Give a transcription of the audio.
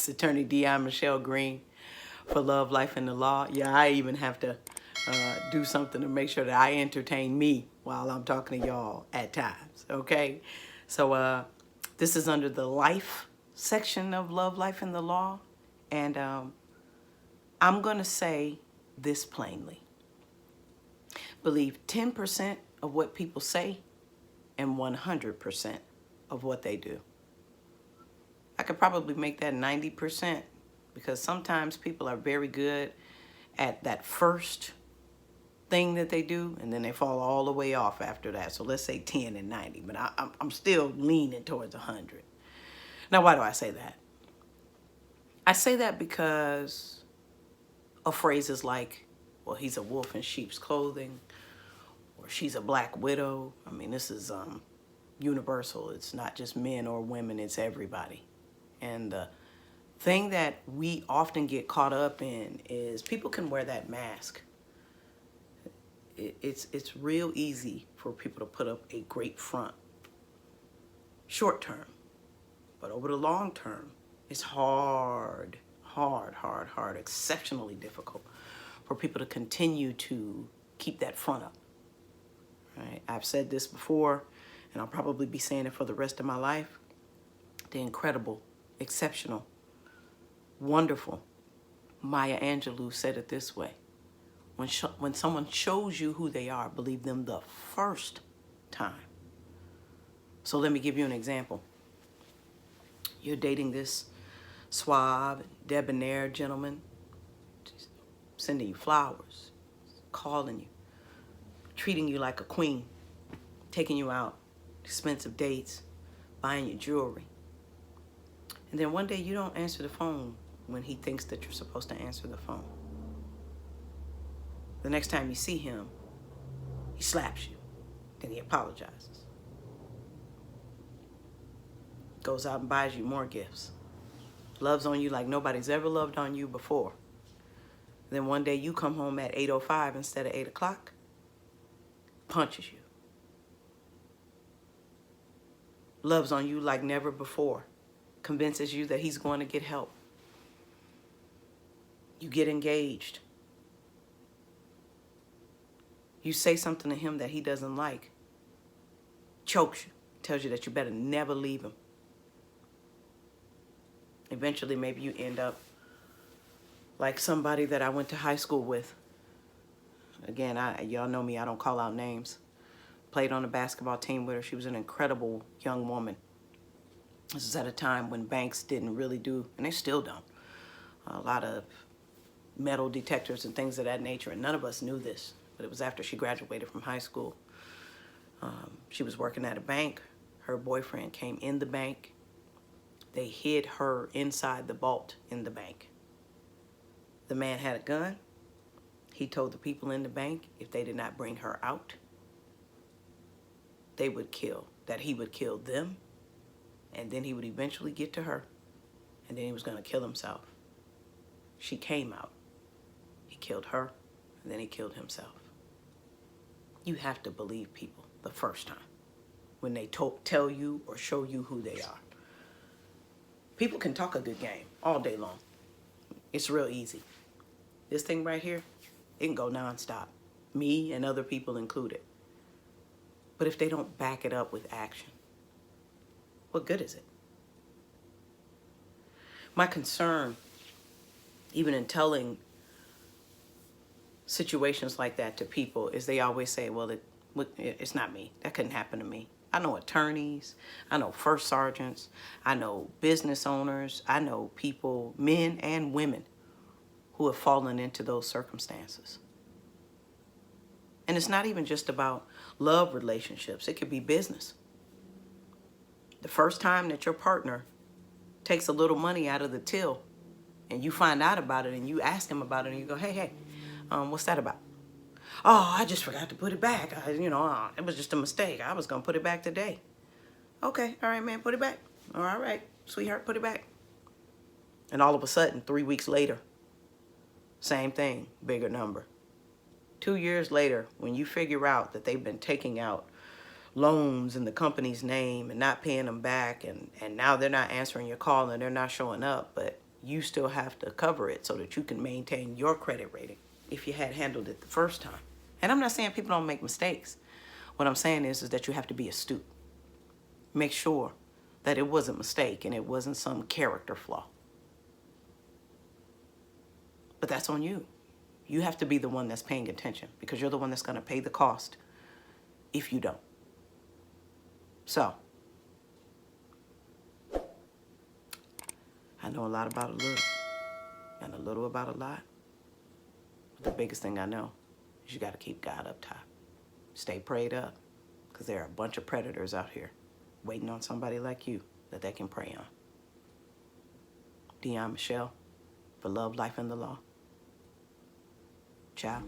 It's attorney Dion Michelle Green for Love, Life, and the Law. Yeah, I even have to do something to make sure that I entertain me while I'm talking to y'all at times, okay? So this is under the life section of Love, Life, and the Law. And I'm going to say this plainly. Believe 10% of what people say and 100% of what they do. I could probably make that 90% because sometimes people are very good at that first thing that they do, and then they fall all the way off after that. So let's say 10 and 90, but I'm still leaning towards 100. Now, why do I say that? I say that because of phrases like, well, he's a wolf in sheep's clothing, or she's a black widow. I mean, this is universal. It's not just men or women, it's everybody. And the thing that we often get caught up in is people can wear that mask. It's real easy for people to put up a great front short term, but over the long term, it's hard, exceptionally difficult for people to continue to keep that front up. Right? I've said this before, and I'll probably be saying it for the rest of my life. The incredible, exceptional, wonderful Maya Angelou said it this way. When someone shows you who they are, believe them the first time. So let me give you an example. You're dating this suave, debonair gentleman, sending you flowers, calling you, treating you like a queen, taking you out, expensive dates, buying you jewelry. And then one day you don't answer the phone when he thinks that you're supposed to answer the phone. The next time you see him, he slaps you. Then he apologizes. Goes out and buys you more gifts. Loves on you like nobody's ever loved on you before. Then one day you come home at 8:05 instead of 8 o'clock. Punches you. Loves on you like never before. Convinces you that he's going to get help. You get engaged. You say something to him that he doesn't like. Chokes you. Tells you that you better never leave him. Eventually, maybe you end up like somebody that I went to high school with. Again, y'all know me, I don't call out names. Played on the basketball team with her. She was an incredible young woman. This is at a time when banks didn't really do, and they still don't, a lot of metal detectors and things of that nature. And none of us knew this, but it was after she graduated from high school. She was working at a bank. Her boyfriend came in the bank. They hid her inside the vault in the bank. The man had a gun. He told the people in the bank if they did not bring her out, they would kill, that he would kill them, and then he would eventually get to her, and then he was going to kill himself. She came out. He killed her, and then he killed himself. You have to believe people the first time when they tell you or show you who they are. People can talk a good game all day long. It's real easy. This thing right here, it can go nonstop. Me and other people included. But if they don't back it up with action, what good is it? My concern, even in telling situations like that to people, is they always say, well, it's not me. That couldn't happen to me. I know attorneys, I know first sergeants, I know business owners, I know people, men and women, who have fallen into those circumstances. And it's not even just about love relationships. It could be business. The first time that your partner takes a little money out of the till and you find out about it and you ask him about it and you go, hey, what's that about? Oh, I just forgot to put it back. It was just a mistake. I was going to put it back today. Okay, all right, man, put it back. All right, sweetheart, put it back. And all of a sudden, 3 weeks later, same thing, bigger number. 2 years later, when you figure out that they've been taking out loans in the company's name and not paying them back, and now they're not answering your call and they're not showing up, but you still have to cover it so that you can maintain your credit rating if you had handled it the first time. And I'm not saying people don't make mistakes. What I'm saying is that you have to be astute. Make sure that it was a mistake and it wasn't some character flaw. But that's on you. You have to be the one that's paying attention because you're the one that's going to pay the cost if you don't. So, I know a lot about a little and a little about a lot. But the biggest thing I know is you got to keep God up top. Stay prayed up because there are a bunch of predators out here waiting on somebody like you that they can prey on. Dion Michelle for Love, Life, and the Law. Ciao.